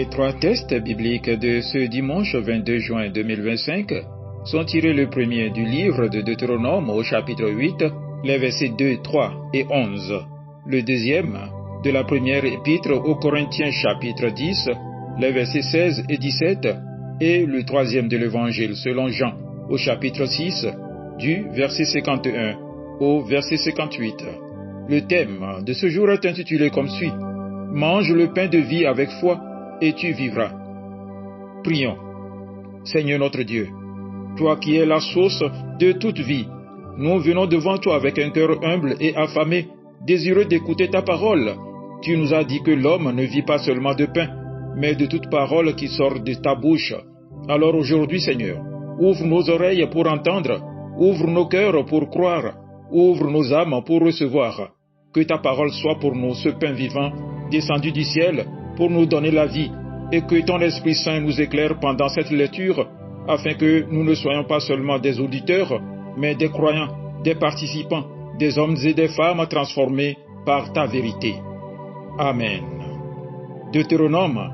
Les trois textes bibliques de ce dimanche 22 juin 2025 sont tirés le premier du livre de Deutéronome au chapitre 8, les versets 2, 3 et 11. Le deuxième de la première épître aux Corinthiens chapitre 10, les versets 16 et 17, et le troisième de l'évangile selon Jean au chapitre 6, du verset 51 au verset 58. Le thème de ce jour est intitulé comme suit: Mange le pain de vie avec foi et tu vivras. Prions. Seigneur notre Dieu, toi qui es la source de toute vie, nous venons devant toi avec un cœur humble et affamé, désireux d'écouter ta parole. Tu nous as dit que l'homme ne vit pas seulement de pain, mais de toute parole qui sort de ta bouche. Alors aujourd'hui, Seigneur, ouvre nos oreilles pour entendre, ouvre nos cœurs pour croire, ouvre nos âmes pour recevoir. Que ta parole soit pour nous ce pain vivant, descendu du ciel, pour nous donner la vie, et que ton Esprit Saint nous éclaire pendant cette lecture, afin que nous ne soyons pas seulement des auditeurs, mais des croyants, des participants, des hommes et des femmes transformés par ta vérité. Amen. Deutéronome.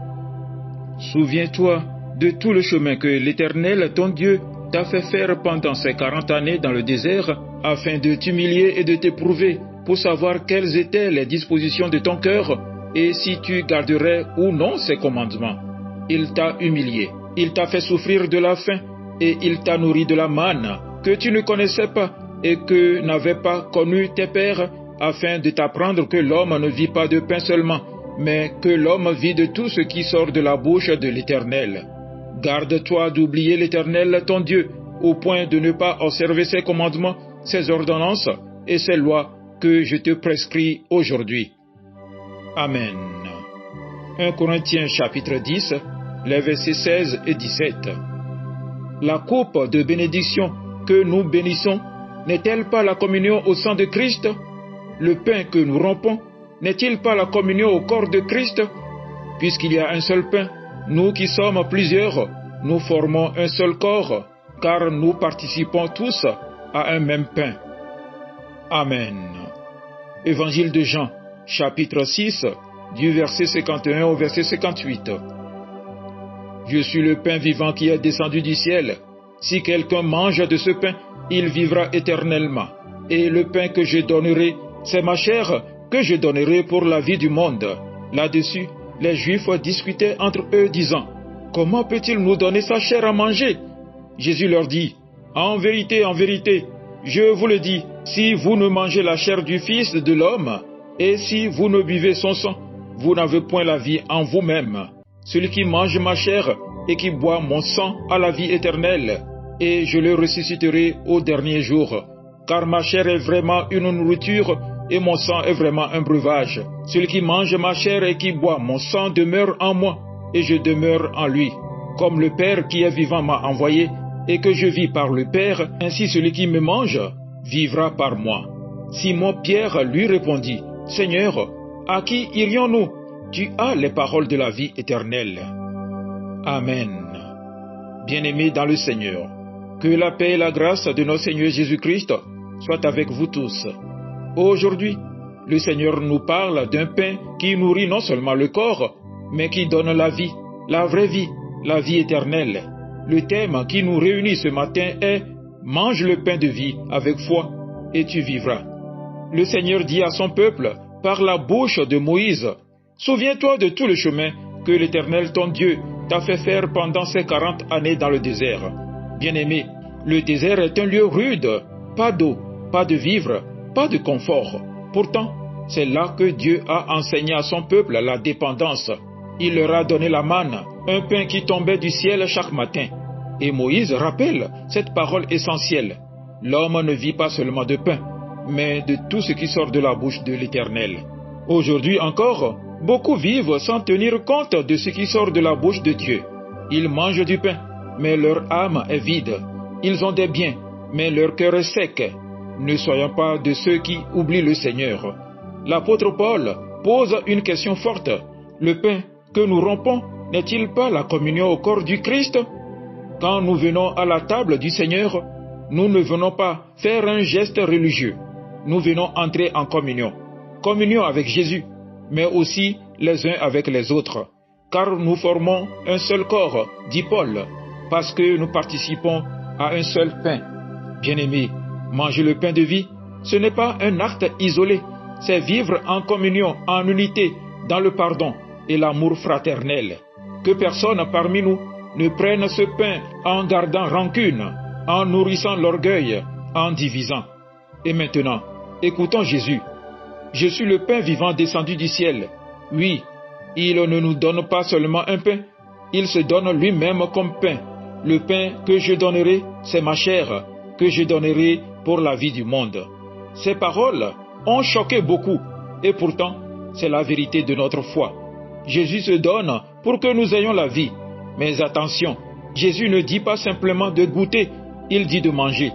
Souviens-toi de tout le chemin que l'Éternel, ton Dieu, t'a fait faire pendant ces 40 années dans le désert, afin de t'humilier et de t'éprouver, pour savoir quelles étaient les dispositions de ton cœur, et si tu garderais ou non ses commandements. Il t'a humilié, il t'a fait souffrir de la faim, et il t'a nourri de la manne, que tu ne connaissais pas, et que n'avaient pas connu tes pères, afin de t'apprendre que l'homme ne vit pas de pain seulement, mais que l'homme vit de tout ce qui sort de la bouche de l'Éternel. Garde-toi d'oublier l'Éternel ton Dieu, au point de ne pas observer ses commandements, ses ordonnances et ses lois que je te prescris aujourd'hui. Amen. 1 Corinthiens chapitre 10, les versets 16 et 17. La coupe de bénédiction que nous bénissons n'est-elle pas la communion au sang de Christ? Le pain que nous rompons n'est-il pas la communion au corps de Christ? Puisqu'il y a un seul pain, nous qui sommes plusieurs, nous formons un seul corps, car nous participons tous à un même pain. Amen. Évangile de Jean, chapitre 6, du verset 51 au verset 58. Je suis le pain vivant qui est descendu du ciel. Si quelqu'un mange de ce pain, il vivra éternellement. Et le pain que je donnerai, c'est ma chair que je donnerai pour la vie du monde. Là-dessus, les Juifs discutaient entre eux, disant: Comment peut-il nous donner sa chair à manger? Jésus leur dit: En vérité, je vous le dis, si vous ne mangez la chair du Fils de l'homme, et si vous ne buvez son sang, vous n'avez point la vie en vous-même. Celui qui mange ma chair et qui boit mon sang a la vie éternelle, et je le ressusciterai au dernier jour. Car ma chair est vraiment une nourriture, et mon sang est vraiment un breuvage. Celui qui mange ma chair et qui boit mon sang demeure en moi, et je demeure en lui. Comme le Père qui est vivant m'a envoyé, et que je vis par le Père, ainsi celui qui me mange vivra par moi. Simon-Pierre lui répondit: Seigneur, à qui irions-nous? Tu as les paroles de la vie éternelle. Amen. Bien-aimés dans le Seigneur, que la paix et la grâce de notre Seigneur Jésus-Christ soient avec vous tous. Aujourd'hui, le Seigneur nous parle d'un pain qui nourrit non seulement le corps, mais qui donne la vie, la vraie vie, la vie éternelle. Le thème qui nous réunit ce matin est « Mange le pain de vie avec foi et tu vivras ». Le Seigneur dit à son peuple, par la bouche de Moïse: « Souviens-toi de tout le chemin que l'Éternel ton Dieu t'a fait faire pendant ces 40 années dans le désert. » Bien-aimé, le désert est un lieu rude, pas d'eau, pas de vivres, pas de confort. Pourtant, c'est là que Dieu a enseigné à son peuple la dépendance. Il leur a donné la manne, un pain qui tombait du ciel chaque matin. Et Moïse rappelle cette parole essentielle: l'homme ne vit pas seulement de pain, mais de tout ce qui sort de la bouche de l'Éternel. Aujourd'hui encore, beaucoup vivent sans tenir compte de ce qui sort de la bouche de Dieu. Ils mangent du pain, mais leur âme est vide. Ils ont des biens, mais leur cœur est sec. Ne soyons pas de ceux qui oublient le Seigneur. L'apôtre Paul pose une question forte. Le pain que nous rompons n'est-il pas la communion au corps du Christ? Quand nous venons à la table du Seigneur, nous ne venons pas faire un geste religieux. Nous venons entrer en communion. Communion avec Jésus, mais aussi les uns avec les autres. car nous formons un seul corps, dit Paul, parce que nous participons à un seul pain. Bien-aimés, manger le pain de vie, ce n'est pas un acte isolé, c'est vivre en communion, en unité, dans le pardon et l'amour fraternel. Que personne parmi nous ne prenne ce pain en gardant rancune, en nourrissant l'orgueil, en divisant. Et maintenant, écoutons Jésus. Je suis le pain vivant descendu du ciel. Oui, il ne nous donne pas seulement un pain, il se donne lui-même comme pain. Le pain que je donnerai, c'est ma chair, que je donnerai pour la vie du monde. Ces paroles ont choqué beaucoup, et pourtant, c'est la vérité de notre foi. Jésus se donne pour que nous ayons la vie. Mais attention, Jésus ne dit pas simplement de goûter, il dit de manger.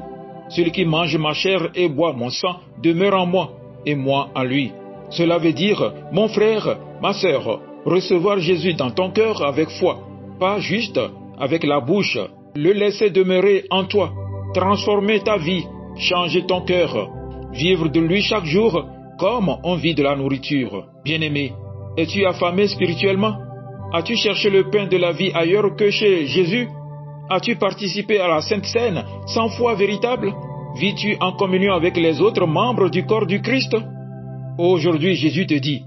Celui qui mange ma chair et boit mon sang demeure en moi, et moi en lui. Cela veut dire, mon frère, ma sœur, recevoir Jésus dans ton cœur avec foi, pas juste avec la bouche, le laisser demeurer en toi, transformer ta vie, changer ton cœur, vivre de lui chaque jour comme on vit de la nourriture. Bien-aimé, es-tu affamé spirituellement? As-tu cherché le pain de la vie ailleurs que chez Jésus? As-tu participé à la Sainte Seine sans foi véritable? Vis-tu en communion avec les autres membres du corps du Christ? Aujourd'hui, Jésus te dit,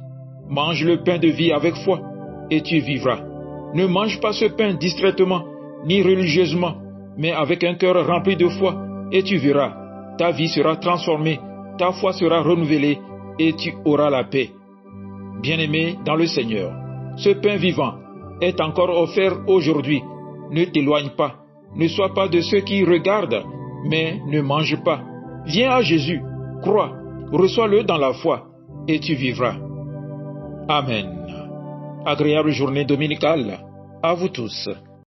mange le pain de vie avec foi, et tu vivras. Ne mange pas ce pain distraitement, ni religieusement, mais avec un cœur rempli de foi, et tu verras, ta vie sera transformée, ta foi sera renouvelée, et tu auras la paix. Bien-aimé dans le Seigneur, ce pain vivant est encore offert aujourd'hui. Ne t'éloigne pas, ne sois pas de ceux qui regardent, mais ne mange pas. Viens à Jésus, crois, reçois-le dans la foi, et tu vivras. Amen. Agréable journée dominicale à vous tous.